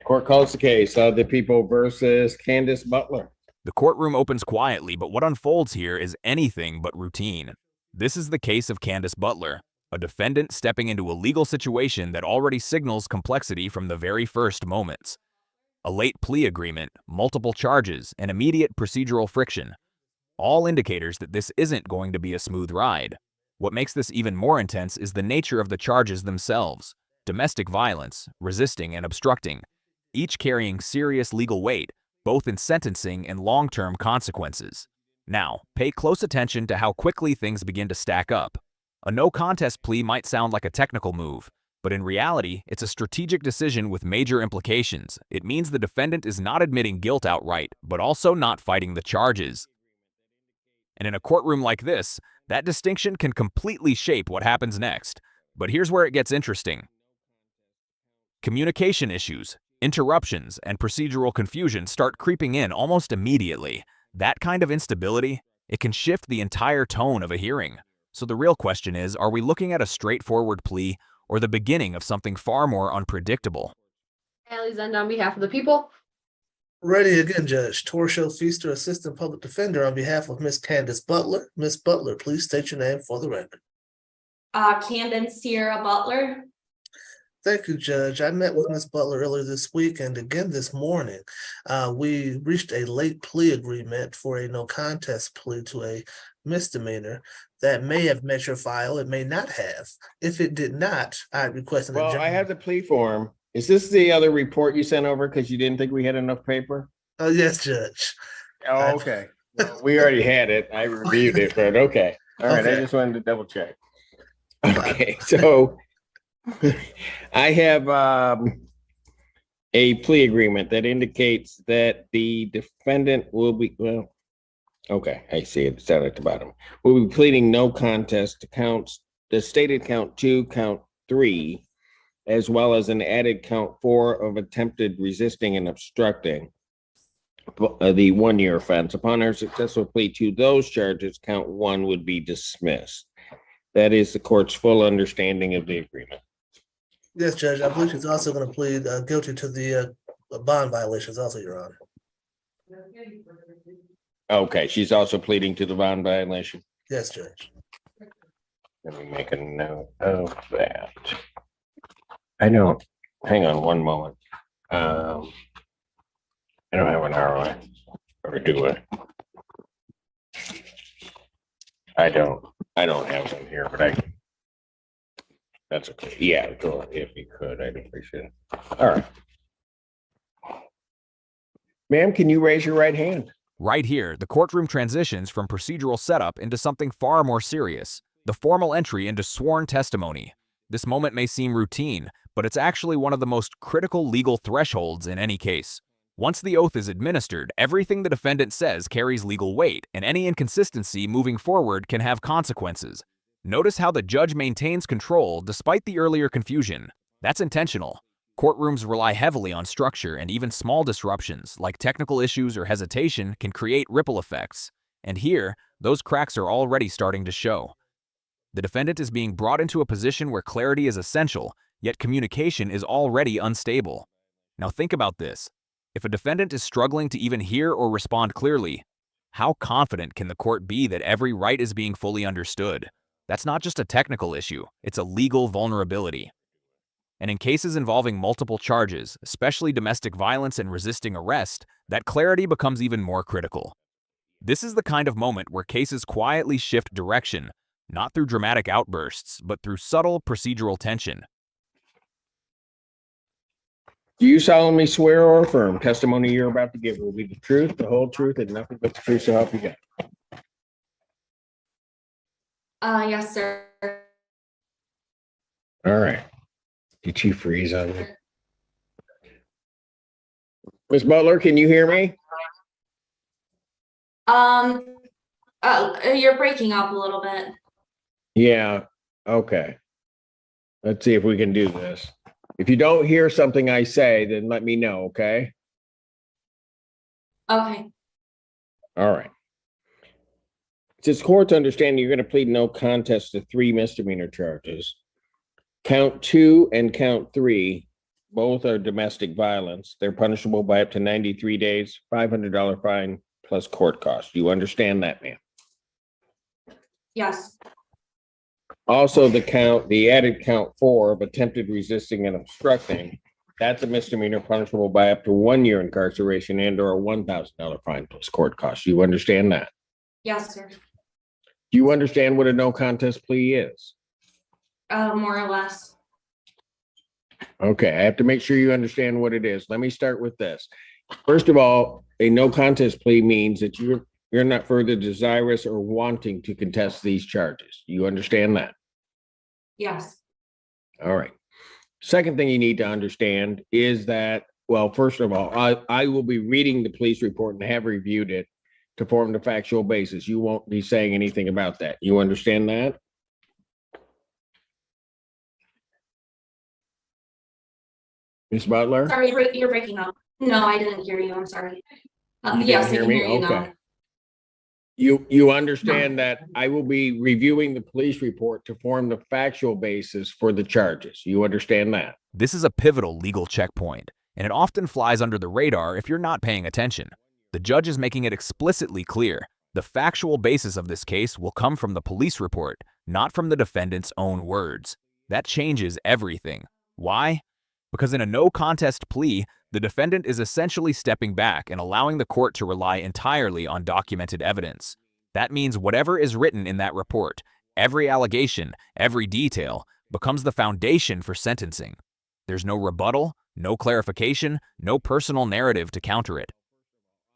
Court calls the case of the people versus Candace Butler. The courtroom opens quietly, but what unfolds here is anything but routine. This is the case of Candace Butler, a defendant stepping into a legal situation that already signals complexity from the very first moments. A late plea agreement, multiple charges, and immediate procedural friction. All indicators that this isn't going to be a smooth ride. What makes this even more intense is the nature of the charges themselves. Domestic violence, resisting, and obstructing, each carrying serious legal weight, both in sentencing and long-term consequences. Now, pay close attention to how quickly things begin to stack up. A no-contest plea might sound like a technical move, but in reality, it's a strategic decision with major implications. It means the defendant is not admitting guilt outright, but also not fighting the charges. And in a courtroom like this, that distinction can completely shape what happens next. But here's where it gets interesting. Communication issues, interruptions, and procedural confusion start creeping in almost immediately. That kind of instability, it can shift the entire tone of a hearing. So the real question is, are we looking at a straightforward plea or the beginning of something far more unpredictable? Alexander, on behalf of the people. Ready again, Judge. Torshell Feaster, Assistant Public Defender, on behalf of Miss Candace Butler. Miss Butler, please state your name for the record. Candace Sierra Butler. Thank you, Judge. I met with Miss Butler earlier this week and again this morning. We reached a late plea agreement for a no contest plea to a misdemeanor that may have met your file. It may not have. If it did not, I request an adjournment. Well, I have the plea form. Is this the other report you sent over because you didn't think we had enough paper? Yes, Judge. Oh, okay. Well, we already had it. I reviewed it, but okay. All right. Okay. I just wanted to double check. Okay. So I have a plea agreement that indicates that the defendant will be, well, okay, I see it. It's down at the bottom. We'll be pleading no contest to counts, the stated count 2, count 3, as well as an added count 4 of attempted resisting and obstructing the 1-year offense. Upon our successful plea to those charges, count 1 would be dismissed. That is the court's full understanding of the agreement. Yes, Judge. I believe she's also going to plead guilty to the bond violations also, Your Honor. Okay, she's also pleading to the bond violation. Yes, Judge. Let me make a note of that. I don't, hang on one moment. I don't have an ROI, or do I? I don't have one here, but I can. That's okay. Yeah, go if you could, I'd appreciate it. All right. Ma'am, can you raise your right hand? Right here, the courtroom transitions from procedural setup into something far more serious, the formal entry into sworn testimony. This moment may seem routine, but it's actually one of the most critical legal thresholds in any case. Once the oath is administered, everything the defendant says carries legal weight, and any inconsistency moving forward can have consequences. Notice how the judge maintains control despite the earlier confusion. That's intentional. Courtrooms rely heavily on structure, and even small disruptions, like technical issues or hesitation, can create ripple effects. And here, those cracks are already starting to show. The defendant is being brought into a position where clarity is essential, yet communication is already unstable. Now think about this. If a defendant is struggling to even hear or respond clearly, how confident can the court be that every right is being fully understood? That's not just a technical issue, it's a legal vulnerability. And in cases involving multiple charges, especially domestic violence and resisting arrest, that clarity becomes even more critical. This is the kind of moment where cases quietly shift direction, not through dramatic outbursts, but through subtle procedural tension. Do you solemnly swear or affirm testimony you're about to give will be the truth, the whole truth, and nothing but the truth, so help you God? Yes, sir. All right. Did you freeze on me? Ms. Butler, can you hear me? You're breaking up a little bit. Yeah. Okay. Let's see if we can do this. If you don't hear something I say, then let me know, okay? Okay. All right. It's court's understanding you're going to plead no contest to 3 misdemeanor charges. Count 2 and count 3 Both are domestic violence. They're punishable by up to 93 days, $500 fine plus court costs. You understand that, ma'am? Yes. Also, the added count 4 of attempted resisting and obstructing, that's a misdemeanor punishable by up to 1 year incarceration and or a $1,000 fine plus court costs. You understand that? Yes, sir. Do you understand what a no contest plea is? More or less. Okay, I have to make sure you understand what it is. Let me start with this. First of all, a no contest plea means that you're not further desirous or wanting to contest these charges. You understand that? Yes. All right. Second thing you need to understand is that, well, first of all, I will be reading the police report and have reviewed it to form the factual basis. You won't be saying anything about that. You understand that? Ms. Butler? Sorry, you're breaking up. No, I didn't hear you. I'm sorry. You Yes, I didn't can hear hear me? you Okay. now. You understand that I will be reviewing the police report to form the factual basis for the charges. You understand that? This is a pivotal legal checkpoint, and it often flies under the radar if you're not paying attention. The judge is making it explicitly clear. The factual basis of this case will come from the police report, not from the defendant's own words. That changes everything. Why? Because in a no contest plea, the defendant is essentially stepping back and allowing the court to rely entirely on documented evidence. That means whatever is written in that report, every allegation, every detail, becomes the foundation for sentencing. There's no rebuttal, no clarification, no personal narrative to counter it.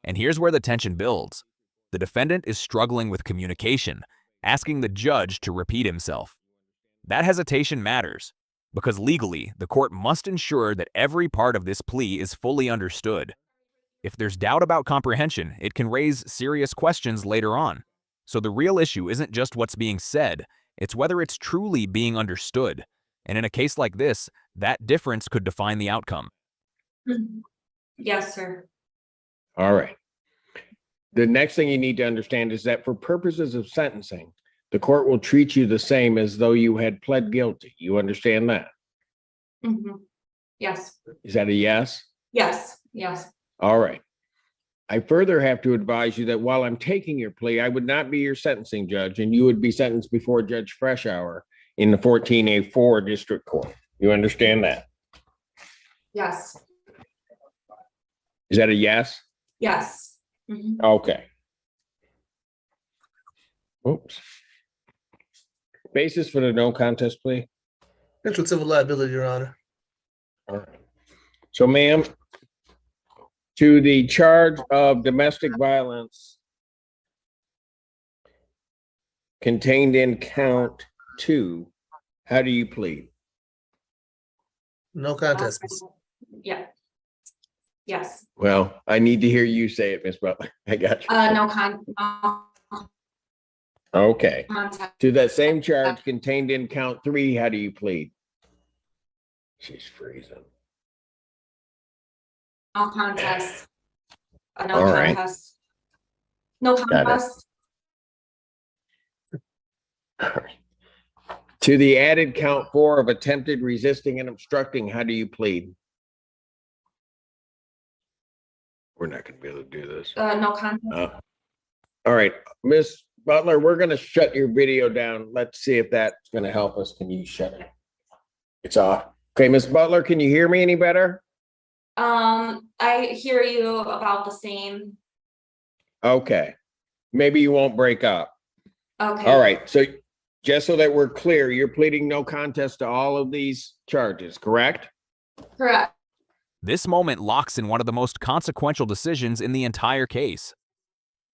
And here's where the tension builds. The defendant is struggling with communication, asking the judge to repeat himself. That hesitation matters, because legally, the court must ensure that every part of this plea is fully understood. If there's doubt about comprehension, it can raise serious questions later on. So the real issue isn't just what's being said, it's whether it's truly being understood. And in a case like this, that difference could define the outcome. Yes, sir. All right. The next thing you need to understand is that for purposes of sentencing, the court will treat you the same as though you had pled guilty. You understand that? Yes. Is that a yes? Yes. Yes. All right. I further have to advise you that while I'm taking your plea, I would not be your sentencing judge, and you would be sentenced before Judge Freshour in the 14A4 District Court. You understand that? Yes. Is that a yes? Yes. Okay. Oops. Basis for the no contest plea? Potential civil liability, Your Honor. All right. So, ma'am, to the charge of domestic violence contained in count 2, how do you plead? No contest. Yeah. Yes. Well, I need to hear you say it, Ms. Butler. I got you. No Okay. contest. To that same charge contained in count 3, how do you plead? She's freezing. No contest. No All right. contest. No Got it. contest. All right. To the added count 4 of attempted resisting and obstructing, how do you plead? We're not going to be able to do this. No contest. All right, Miss Butler, we're going to shut your video down. Let's see if that's going to help us. Can you shut it? It's off. Okay, Miss Butler, can you hear me any better? I hear you about the same. Okay. Maybe you won't break up. Okay. All right. So just so that we're clear, you're pleading no contest to all of these charges, correct? Correct. This moment locks in one of the most consequential decisions in the entire case.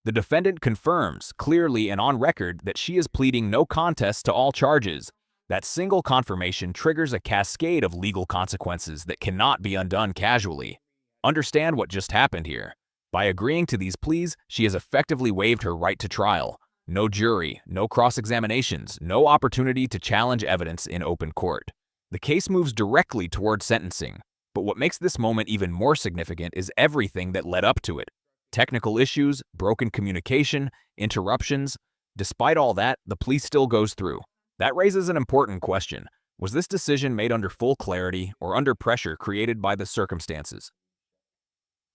The defendant confirms, clearly and on record, that she is pleading no contest to all charges. That single confirmation triggers a cascade of legal consequences that cannot be undone casually. Understand what just happened here. By agreeing to these pleas, she has effectively waived her right to trial. No jury, no cross-examinations, no opportunity to challenge evidence in open court. The case moves directly toward sentencing. But what makes this moment even more significant is everything that led up to it. Technical issues, broken communication, interruptions. Despite all that, the plea still goes through. That raises an important question. Was this decision made under full clarity or under pressure created by the circumstances?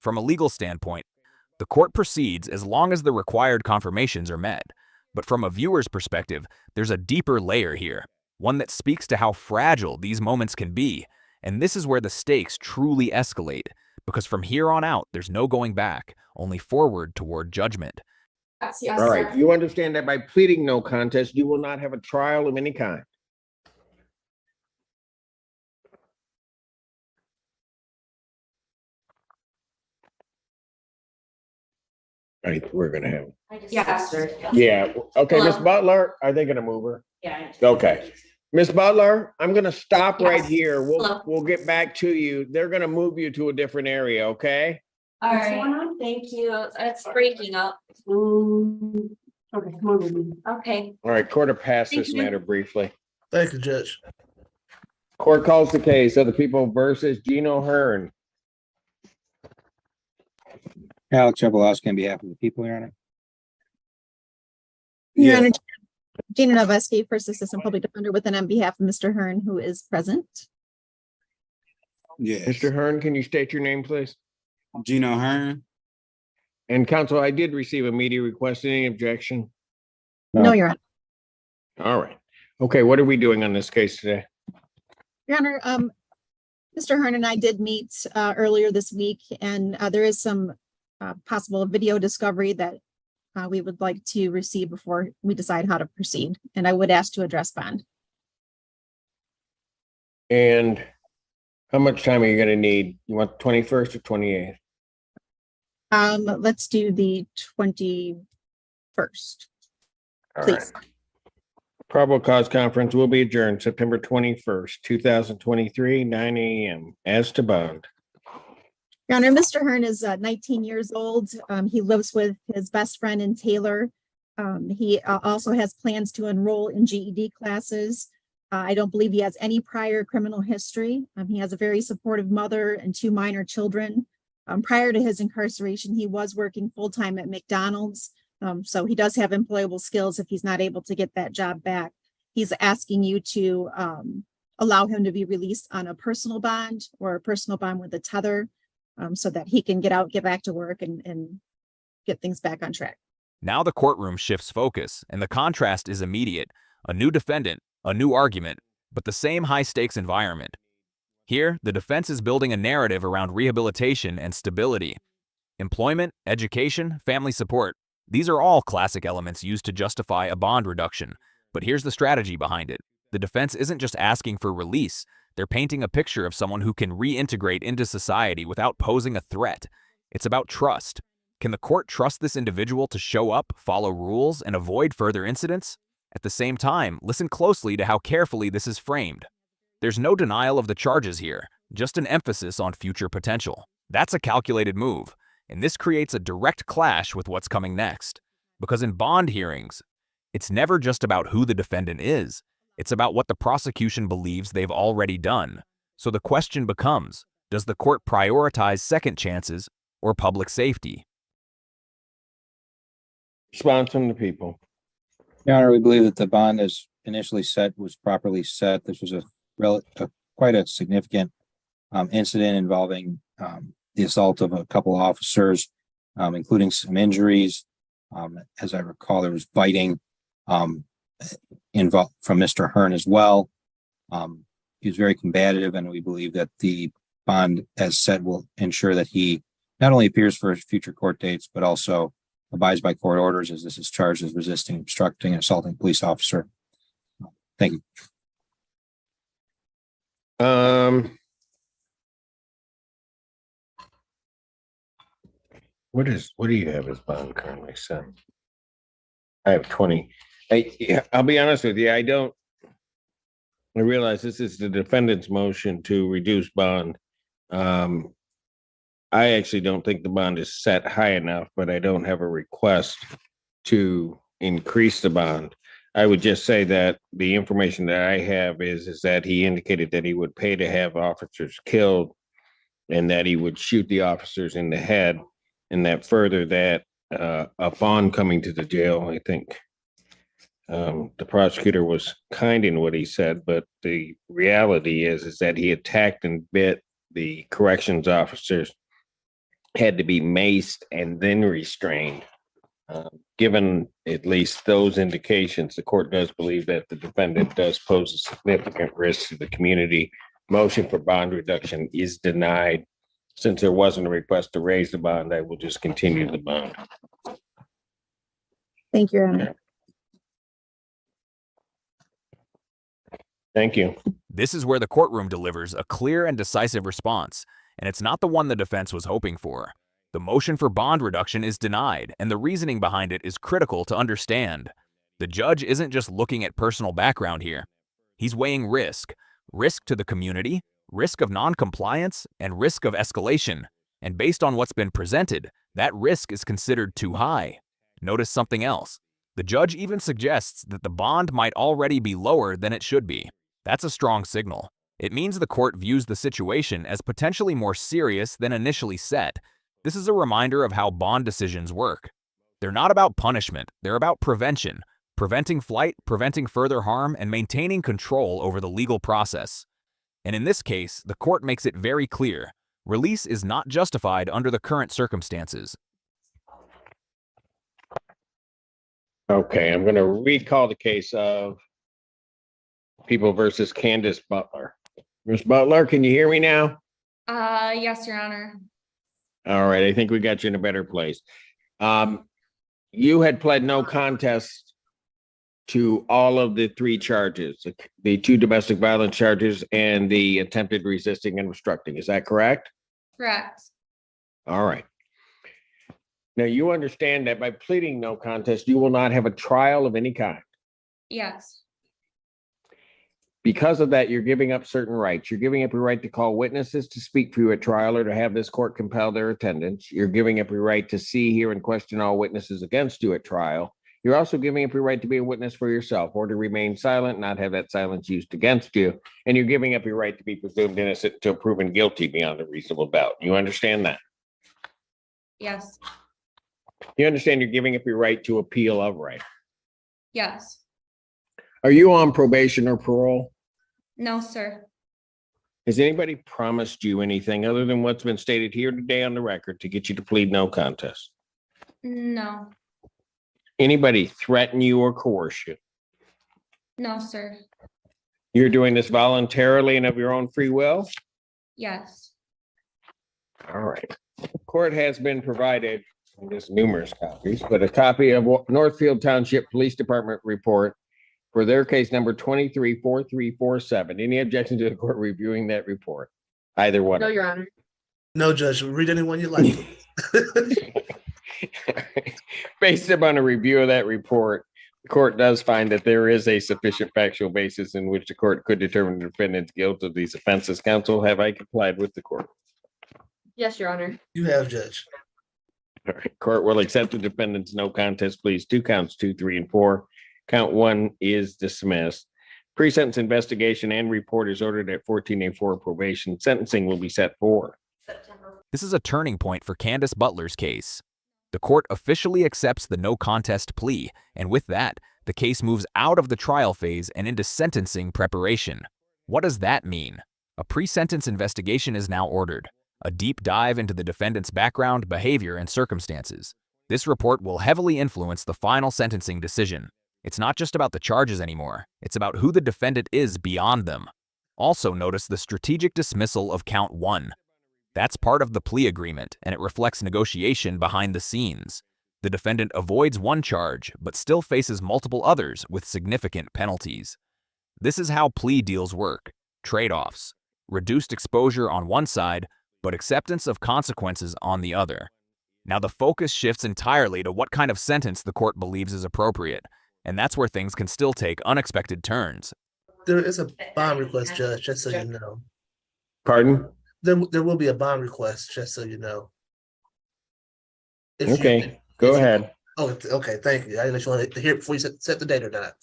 From a legal standpoint, the court proceeds as long as the required confirmations are met. But from a viewer's perspective, there's a deeper layer here, one that speaks to how fragile these moments can be. And this is where the stakes truly escalate, because from here on out, there's no going back, only forward toward judgment. Yes, All right, you understand that by pleading no contest, you will not have a trial of any kind. Right, we're gonna have. Yes, sir. Yeah, okay, Miss Hello? Butler, are they gonna move her? Yeah. Okay. Miss Butler, I'm gonna stop right Yes. here. Hello. We'll get back to you. They're gonna move you to a different area, okay? All right, thank you. It's breaking up. Okay, come on, baby. Okay, All right, court will pass Thank this you. matter briefly. Thank you, Judge. Court calls the case of the people versus Gino Hearn. Alex Jablowski on behalf of the people, Your Honor. Your Yeah. Honor, Gina Noveski, First Assistant Public Defender with an on behalf of Mr. Hearn, who is present. Yes. Mr. Hearn, can you state your name, please? Gino Hearn. And counsel, I did receive a media request. Any objection? No. No, Your Honor. All right. Okay, what are we doing on this case today? Your Honor, Mr. Hearn and I did meet earlier this week, and there is some possible video discovery that we would like to receive before we decide how to proceed. And I would ask to address bond. And how much time are you gonna need? You want the 21st or 28th? Let's do the 21st. All right. Please. Probable cause conference will be adjourned September 21st, 2023, 9 a.m. As to bond. Your Honor, Mr. Hearn is 19 years old. He lives with his best friend in Taylor. He also has plans to enroll in GED classes. I don't believe he has any prior criminal history. He has a very supportive mother and 2 minor children. Prior to his incarceration, he was working full-time at McDonald's. So he does have employable skills if he's not able to get that job back. He's asking you to allow him to be released on a personal bond or a personal bond with a tether, so that he can get out, get back to work and get things back on track. Now the courtroom shifts focus, and the contrast is immediate. A new defendant, a new argument, but the same high-stakes environment. Here, the defense is building a narrative around rehabilitation and stability. Employment, education, family support. These are all classic elements used to justify a bond reduction. But here's the strategy behind it. The defense isn't just asking for release. They're painting a picture of someone who can reintegrate into society without posing a threat. It's about trust. Can the court trust this individual to show up, follow rules, and avoid further incidents? At the same time, listen closely to how carefully this is framed. There's no denial of the charges here, just an emphasis on future potential. That's a calculated move, and this creates a direct clash with what's coming next. Because in bond hearings, it's never just about who the defendant is. It's about what the prosecution believes they've already done. So the question becomes, does the court prioritize second chances or public safety? Response from the people. Your Honor, we believe that the bond as initially set was properly set. This was quite a significant incident involving the assault of a couple officers, including some injuries. As I recall, there was biting involved from Mr. Hearn as well. He was very combative, and we believe that the bond as set will ensure that he not only appears for future court dates, but also abides by court orders, as this is charged as resisting, obstructing, and assaulting a police officer. Thank you. What do you have as bond currently set? I have 20. I'll be honest with you, I realize this is the defendant's motion to reduce bond. I actually don't think the bond is set high enough, but I don't have a request to increase the bond. I would just say that the information that I have is that he indicated that he would pay to have officers killed and that he would shoot the officers in the head, and that further that upon coming to the jail, I think The prosecutor was kind in what he said, but the reality is that he attacked and bit the corrections officers, had to be maced and then restrained. Given at least those indications, the court does believe that the defendant does pose a significant risk to the community. Motion for bond reduction is denied. Since there wasn't a request to raise the bond, I will just continue the bond. Thank you, Your Honor. Thank you. This is where the courtroom delivers a clear and decisive response, and it's not the one the defense was hoping for. The motion for bond reduction is denied, and the reasoning behind it is critical to understand. The judge isn't just looking at personal background here. He's weighing risk to the community, risk of non-compliance, and risk of escalation. And based on what's been presented, that risk is considered too high. Notice something else. The judge even suggests that the bond might already be lower than it should be. That's a strong signal. It means the court views the situation as potentially more serious than initially set. This is a reminder of how bond decisions work. They're not about punishment, they're about prevention, preventing flight, preventing further harm, and maintaining control over the legal process. And in this case, the court makes it very clear, release is not justified under the current circumstances. Okay, I'm going to recall the case of People versus Candace Butler. Ms. Butler, can you hear me now? Yes, Your Honor. All right, I think we got you in a better place. You had pled no contest to all of the three charges, the two domestic violence charges and the attempted resisting and obstructing. Is that correct? Correct. All right. Now, you understand that by pleading no contest, you will not have a trial of any kind. Yes. Because of that, you're giving up certain rights. You're giving up your right to call witnesses to speak for you at trial or to have this court compel their attendance. You're giving up your right to see, hear, and question all witnesses against you at trial. You're also giving up your right to be a witness for yourself or to remain silent, not have that silence used against you. And you're giving up your right to be presumed innocent until proven guilty beyond a reasonable doubt. You understand that? Yes. You understand you're giving up your right to appeal of right. Yes. Are you on probation or parole? No, sir. Has anybody promised you anything other than what's been stated here today on the record to get you to plead no contest? No. Anybody threaten you or coerce you? No, sir. You're doing this voluntarily and of your own free will? Yes. All right. Court has been provided, there's numerous copies, but a copy of Northfield Township Police Department report for their case number 234347. Any objection to the court reviewing that report? Either one. No, Your Honor. No, Judge, read anyone you like. Based upon a review of that report, the court does find that there is a sufficient factual basis in which the court could determine the defendant's guilt of these offenses. Counsel, have I complied with the court? Yes, Your Honor. You have, Judge. All right. Court will accept the defendant's no contest pleas to counts 2, 3, and 4. Count 1 is dismissed. Pre-sentence investigation and report is ordered at 14A4 probation. Sentencing will be set for September. This is a turning point for Candace Butler's case. The court officially accepts the no contest plea, and with that, the case moves out of the trial phase and into sentencing preparation. What does that mean? A pre-sentence investigation is now ordered, a deep dive into the defendant's background, behavior, and circumstances. This report will heavily influence the final sentencing decision. It's not just about the charges anymore, it's about who the defendant is beyond them. Also notice the strategic dismissal of count 1. That's part of the plea agreement, and it reflects negotiation behind the scenes. The defendant avoids one charge, but still faces multiple others with significant penalties. This is how plea deals work: trade-offs, reduced exposure on one side, but acceptance of consequences on the other. Now the focus shifts entirely to what kind of sentence the court believes is appropriate, and that's where things can still take unexpected turns. There is a bond request, Judge, just so you know. Pardon? There will be a bond request, just so you know. If you- Okay, go if you- ahead. Oh, okay, thank you. I just wanted to hear it before you set the date or not.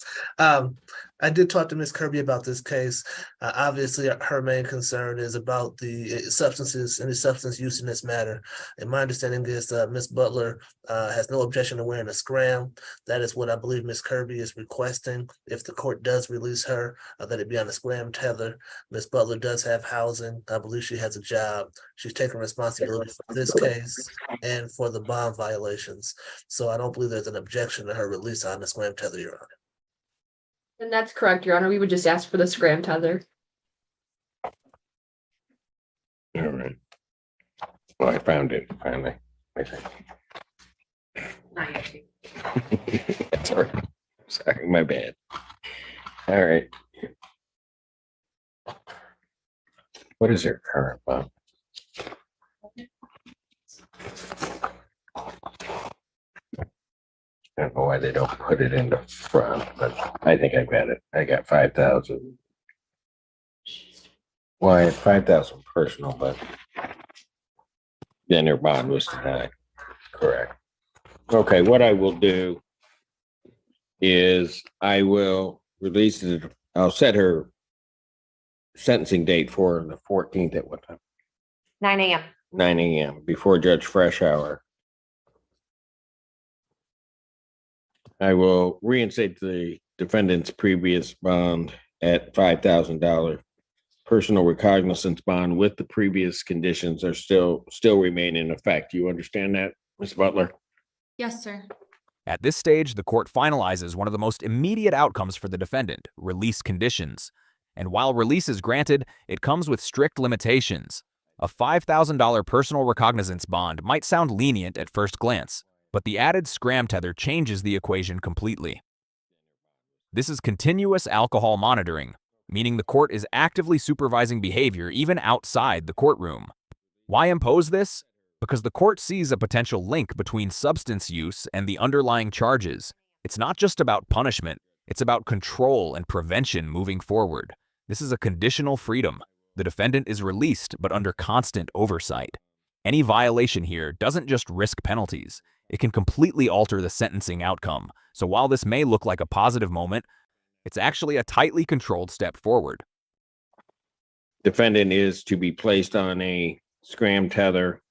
I did talk to Ms. Kirby about this case. Obviously, her main concern is about the substances and the substance use in this matter. And my understanding is Ms. Butler has no objection to wearing a scram. That is what I believe Ms. Kirby is requesting. If the court does release her, that it be on a scram tether. Ms. Butler does have housing. I believe she has a job. She's taking responsibility for this case and for the bond violations. So I don't believe there's an objection to her release on the scram tether, Your Honor. And that's correct, Your Honor. We would just ask for the scram tether. All right. Well, I found it finally. I think. That's all right. Sorry, my bad. All right. What is their current bond? I don't know why they don't put it in the front, but I think I got it. I got 5,000. Well, I had 5,000 personal, but then their bond was denied. Correct. Okay, what I will do is I will release it. I'll set her sentencing date for the 14th at what time? 9 a.m. 9 a.m. before Judge Fresh Hour. I will reinstate the defendant's previous bond at $5,000. Personal recognizance bond with the previous conditions are still remain in effect. You understand that, Ms. Butler? Yes, sir. At this stage, the court finalizes one of the most immediate outcomes for the defendant, release conditions. And while release is granted, it comes with strict limitations. A $5,000 personal recognizance bond might sound lenient at first glance, but the added scram tether changes the equation completely. This is continuous alcohol monitoring, meaning the court is actively supervising behavior even outside the courtroom. Why impose this? Because the court sees a potential link between substance use and the underlying charges. It's not just about punishment, it's about control and prevention moving forward. This is a conditional freedom. The defendant is released, but under constant oversight. Any violation here doesn't just risk penalties, it can completely alter the sentencing outcome. So while this may look like a positive moment, it's actually a tightly controlled step forward. Defendant is to be placed on a scram tether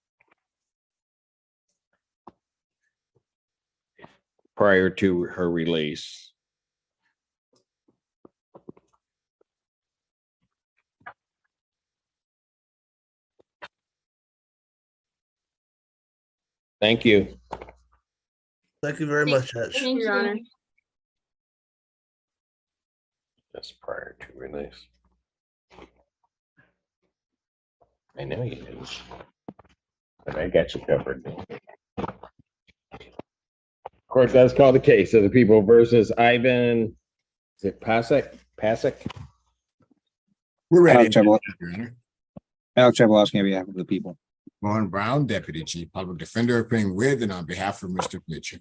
prior to her release. Thank you. Thank you very much, Judge. Thank you, Your Honor. That's prior to release. I know you didn't, but I got you covered. Court does call the case of the people versus Ivan, is it Pac? We're ready. Alex Chabalowski. Your Honor. Alex Chabalowski on behalf of the people. Vaughn Brown, Deputy Chief Public Defender, appearing with and on behalf of Mr. Pachik.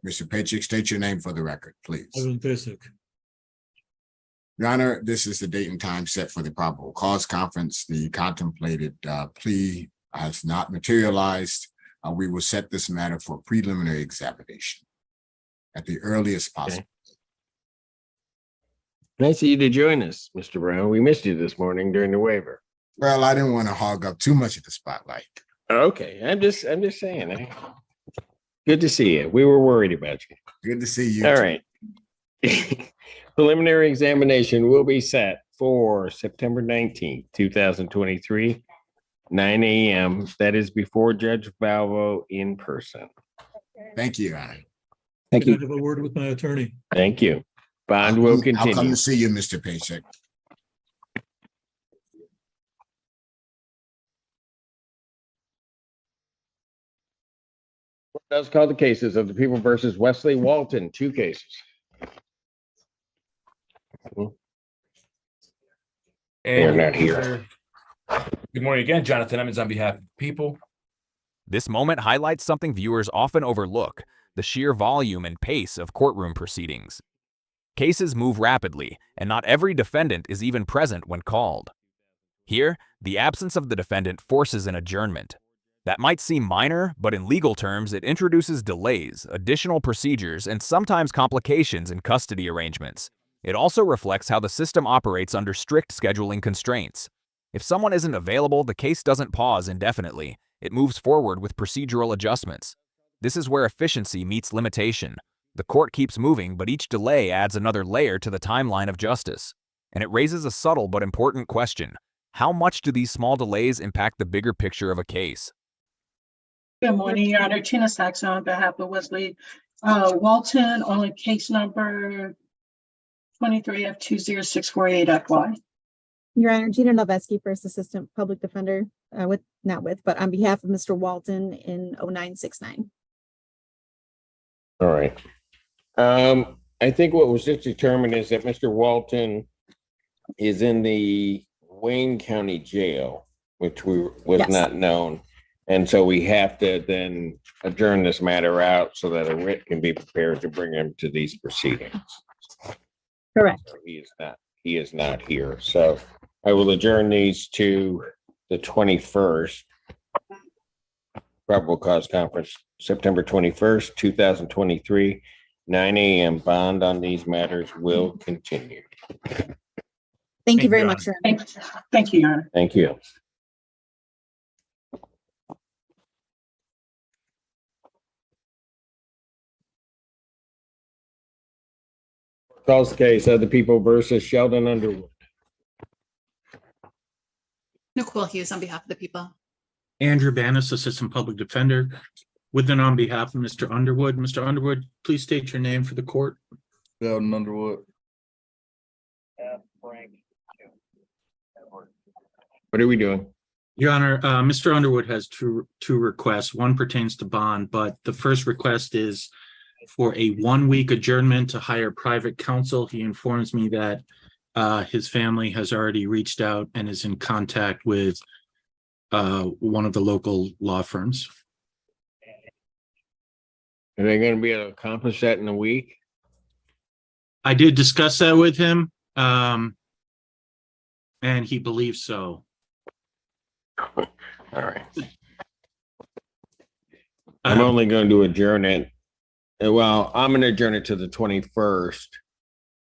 Mr. Pachik, state your name for the record, please. Ivan Pac. Your Honor, this is the date and time set for the probable cause conference. The contemplated plea has not materialized. We will set this matter for preliminary examination at the earliest possible. Nice of you to join us, Mr. Brown. We missed you this morning during the waiver. Well, I didn't want to hog up too much of the spotlight. Okay, I'm just saying. Good to see you. We were worried about you. Good to see you. All too. right. Preliminary examination will be set for September 19th, 2023, 9 a.m. That is before Judge Valvo in person. Thank you, Your Honor. Thank Can I you. have a word with my attorney? Thank you. Bond will I'll come continue. to see you, Mr. Pachik. Court does call the cases of the people versus Wesley Walton, 2 cases. They're not here. Good morning again, Jonathan Emmons on behalf of the people. This moment highlights something viewers often overlook, the sheer volume and pace of courtroom proceedings. Cases move rapidly, and not every defendant is even present when called. Here, the absence of the defendant forces an adjournment. That might seem minor, but in legal terms, it introduces delays, additional procedures, and sometimes complications in custody arrangements. It also reflects how the system operates under strict scheduling constraints. If someone isn't available, the case doesn't pause indefinitely. It moves forward with procedural adjustments. This is where efficiency meets limitation. The court keeps moving, but each delay adds another layer to the timeline of justice. And it raises a subtle but important question. How much do these small delays impact the bigger picture of a case? Good morning, Your Honor. Tina Saxon on behalf of Wesley. Walton on case number 23F20648FY. Your Honor, Gino Hearn, First Assistant Public Defender, on behalf of Mr. Walton in 0969. All right. I think what was just determined is that Mr. Walton is in the Wayne County Jail, which was Yes. not known. And so we have to then adjourn this matter out so that a writ can be prepared to bring him to these proceedings. Correct. He is not here. So I will adjourn these to the 21st. Probable cause conference, September 21st, 2023, 9 a.m. Bond on these matters will continue. Thank you very Your much, Your Thank you, Your Honor. Thank you. Calls the case, Other People versus Sheldon Underwood. Nicole Hughes on behalf of the people. Andrew Banis, Assistant Public Defender, with and on behalf of Mr. Underwood. Mr. Underwood, please state your name for the court. Sheldon Underwood. What are we doing? Your Honor, Mr. Underwood has two requests. One pertains to bond, but the first request is for a 1-week adjournment to hire private counsel. He informs me that his family has already reached out and is in contact with one of the local law firms. Are they going to be able to accomplish that in a week? I did discuss that with him, and he believes so. All right. I'm only going to adjourn it. Well, I'm going to adjourn it to the 21st,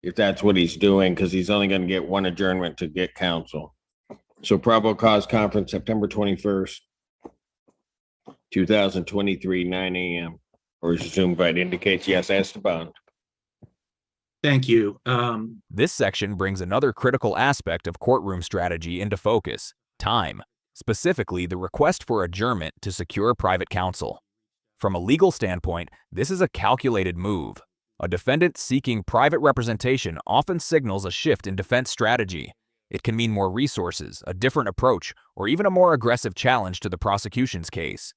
if that's what he's doing, because he's only going to get one adjournment to get counsel. So probable cause conference, September 21st, 2023, 9 a.m. Or Zoom invite indicates yes, as to bond. Thank you. This section brings another critical aspect of courtroom strategy into focus: time, specifically the request for adjournment to secure private counsel. From a legal standpoint, this is a calculated move. A defendant seeking private representation often signals a shift in defense strategy. It can mean more resources, a different approach, or even a more aggressive challenge to the prosecution's case.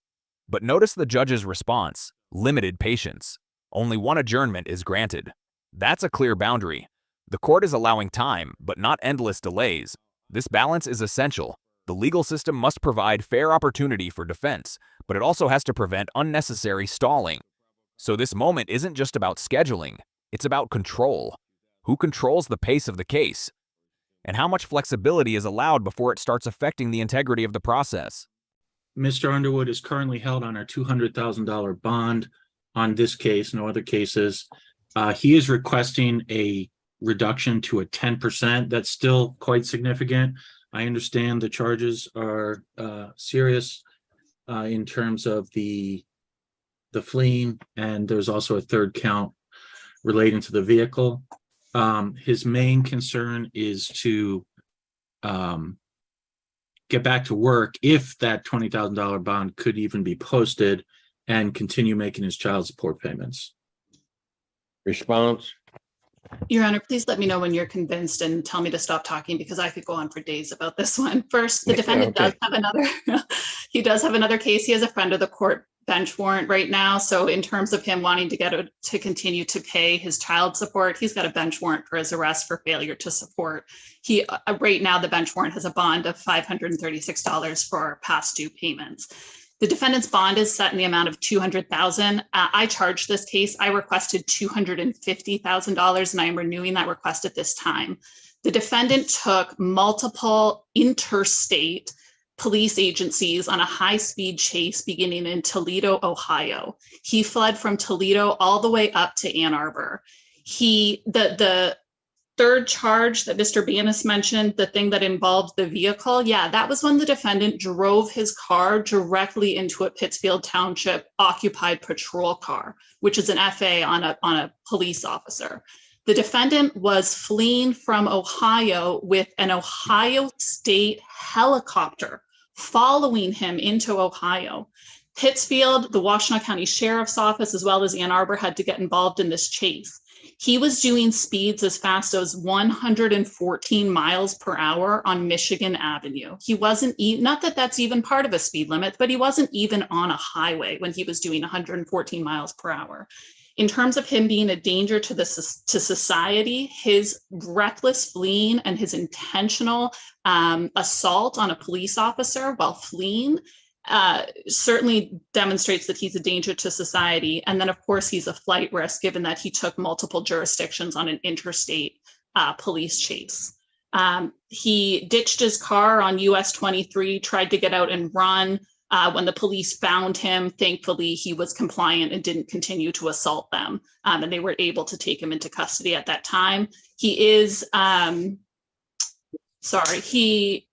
But notice the judge's response: limited patience. Only one adjournment is granted. That's a clear boundary. The court is allowing time, but not endless delays. This balance is essential. The legal system must provide fair opportunity for defense, but it also has to prevent unnecessary stalling. So this moment isn't just about scheduling, it's about control. Who controls the pace of the case? And how much flexibility is allowed before it starts affecting the integrity of the process? Mr. Underwood is currently held on our $200,000 bond on this case, no other cases. He is requesting a reduction to a 10%. That's still quite significant. I understand the charges are serious in terms of the fleeing, and there's also a third count relating to the vehicle. His main concern is to get back to work if that $20,000 bond could even be posted and continue making his child support payments. Response? Your Honor, please let me know when you're convinced and tell me to stop talking, because I could go on for days about this one. First, the defendant does have another, he does have another case. He has a friend of the court bench warrant right now. So in terms of him wanting to continue to pay his child support, he's got a bench warrant for his arrest for failure to support. He right now, the bench warrant has a bond of $536 for past due payments. The defendant's bond is set in the amount of $200,000. I charged this case. I requested $250,000, and I am renewing that request at this time. The defendant took multiple interstate police agencies on a high-speed chase beginning in Toledo, Ohio. He fled from Toledo all the way up to Ann Arbor. The third charge that Mr. Banis mentioned, the thing that involved the vehicle, yeah, that was when the defendant drove his car directly into a Pittsfield Township occupied patrol car, which is an FA on a police officer. The defendant was fleeing from Ohio with an Ohio State helicopter following him into Ohio. Pittsfield, the Washtenaw County Sheriff's Office, as well as Ann Arbor, had to get involved in this chase. He was doing speeds as fast as 114 miles per hour on Michigan Avenue. He wasn't, not that that's even part of a speed limit, but he wasn't even on a highway when he was doing 114 miles per hour. In terms of him being a danger to society, his reckless fleeing and his intentional assault on a police officer while fleeing certainly demonstrates that he's a danger to society. And then, of course, he's a flight risk, given that he took multiple jurisdictions on an interstate police chase. He ditched his car on US 23, tried to get out and run. When the police found him, thankfully, he was compliant and didn't continue to assault them. And they were able to take him into custody at that time. He is,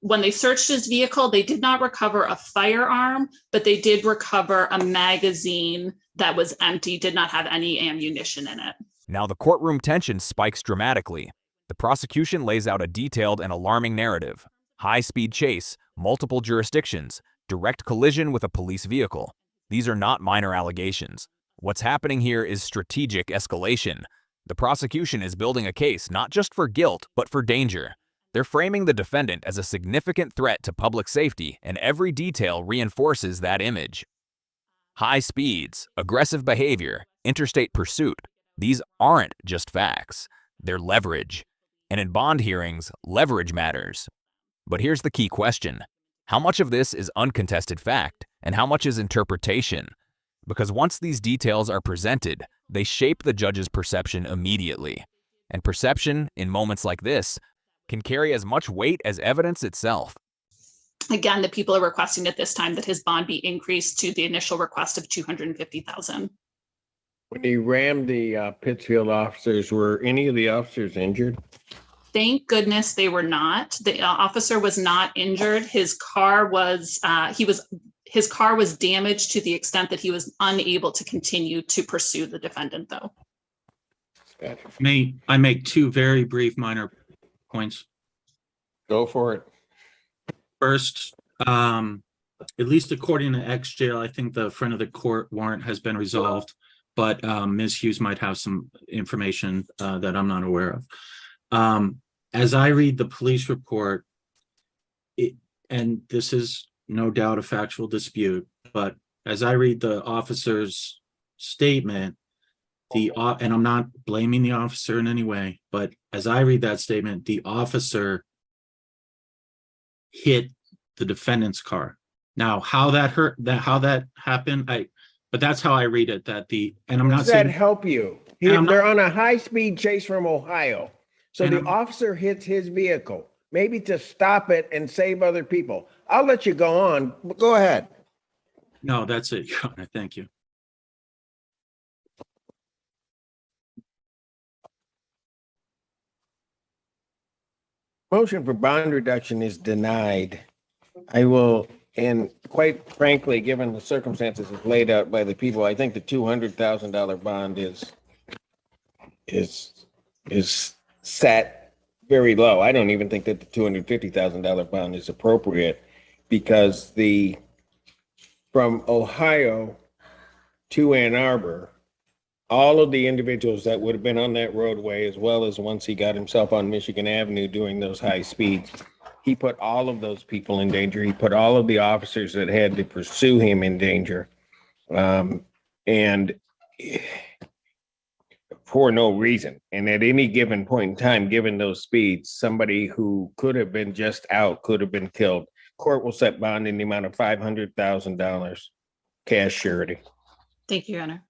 when they searched his vehicle, they did not recover a firearm, but they did recover a magazine that was empty, did not have any ammunition in it. Now the courtroom tension spikes dramatically. The prosecution lays out a detailed and alarming narrative. High-speed chase, multiple jurisdictions, direct collision with a police vehicle. These are not minor allegations. What's happening here is strategic escalation. The prosecution is building a case not just for guilt, but for danger. They're framing the defendant as a significant threat to public safety, and every detail reinforces that image. High speeds, aggressive behavior, interstate pursuit, these aren't just facts. They're leverage. And in bond hearings, leverage matters. But here's the key question. How much of this is uncontested fact, and how much is interpretation? Because once these details are presented, they shape the judge's perception immediately. And perception, in moments like this, can carry as much weight as evidence itself. Again, the people are requesting at this time that his bond be increased to the initial request of $250,000. When he rammed the Pittsfield officers, were any of the officers injured? Thank goodness they were not. The officer was not injured. His car was damaged to the extent that he was unable to continue to pursue the defendant, though. May I make two very brief minor points? Go for it. First, at least according to ex-jail, I think the front of the court warrant has been resolved, but Ms. Hughes might have some information that I'm not aware of. As I read the police report, and this is no doubt a factual dispute, but as I read the officer's statement, and I'm not blaming the officer in any way, but as I read that statement, the officer hit the defendant's car. Now, how that happened, but that's how I read it. And I'm not saying. Does that help you? They're on a high-speed chase from Ohio. So the officer hits his vehicle, maybe to stop it and save other people. I'll let you go on, but go ahead. No, that's it, Your Honor. Thank you. Motion for bond reduction is denied. I will, and quite frankly, given the circumstances as laid out by the people, I think the $200,000 bond is set very low. I don't even think that the $250,000 bond is appropriate, because from Ohio to Ann Arbor, all of the individuals that would have been on that roadway, as well as once he got himself on Michigan Avenue doing those high speeds, he put all of those people in danger. He put all of the officers that had to pursue him in danger. And for no reason. And at any given point in time, given those speeds, somebody who could have been just out could have been killed. Court will set bond in the amount of $500,000 cash surety. Thank you, Your Honor.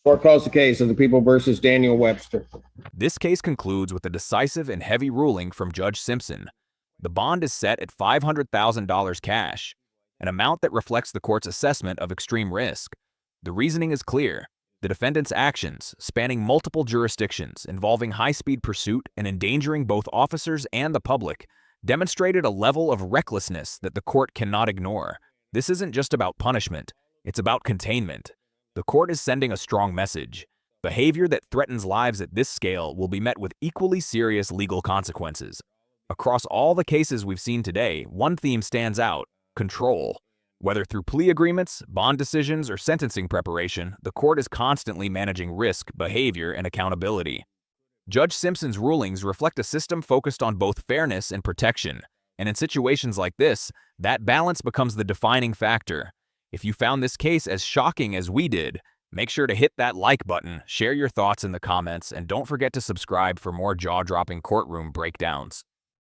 Court calls the case of the People versus Daniel Webster. This case concludes with a decisive and heavy ruling from Judge Simpson. The bond is set at $500,000 cash, an amount that reflects the court's assessment of extreme risk. The reasoning is clear. The defendant's actions, spanning multiple jurisdictions, involving high-speed pursuit and endangering both officers and the public, demonstrated a level of recklessness that the court cannot ignore. This isn't just about punishment, it's about containment. The court is sending a strong message. Behavior that threatens lives at this scale will be met with equally serious legal consequences. Across all the cases we've seen today, one theme stands out: control. Whether through plea agreements, bond decisions, or sentencing preparation, the court is constantly managing risk, behavior, and accountability. Judge Simpson's rulings reflect a system focused on both fairness and protection, and in situations like this, that balance becomes the defining factor. If you found this case as shocking as we did, make sure to hit that like button, share your thoughts in the comments, and don't forget to subscribe for more jaw-dropping courtroom breakdowns.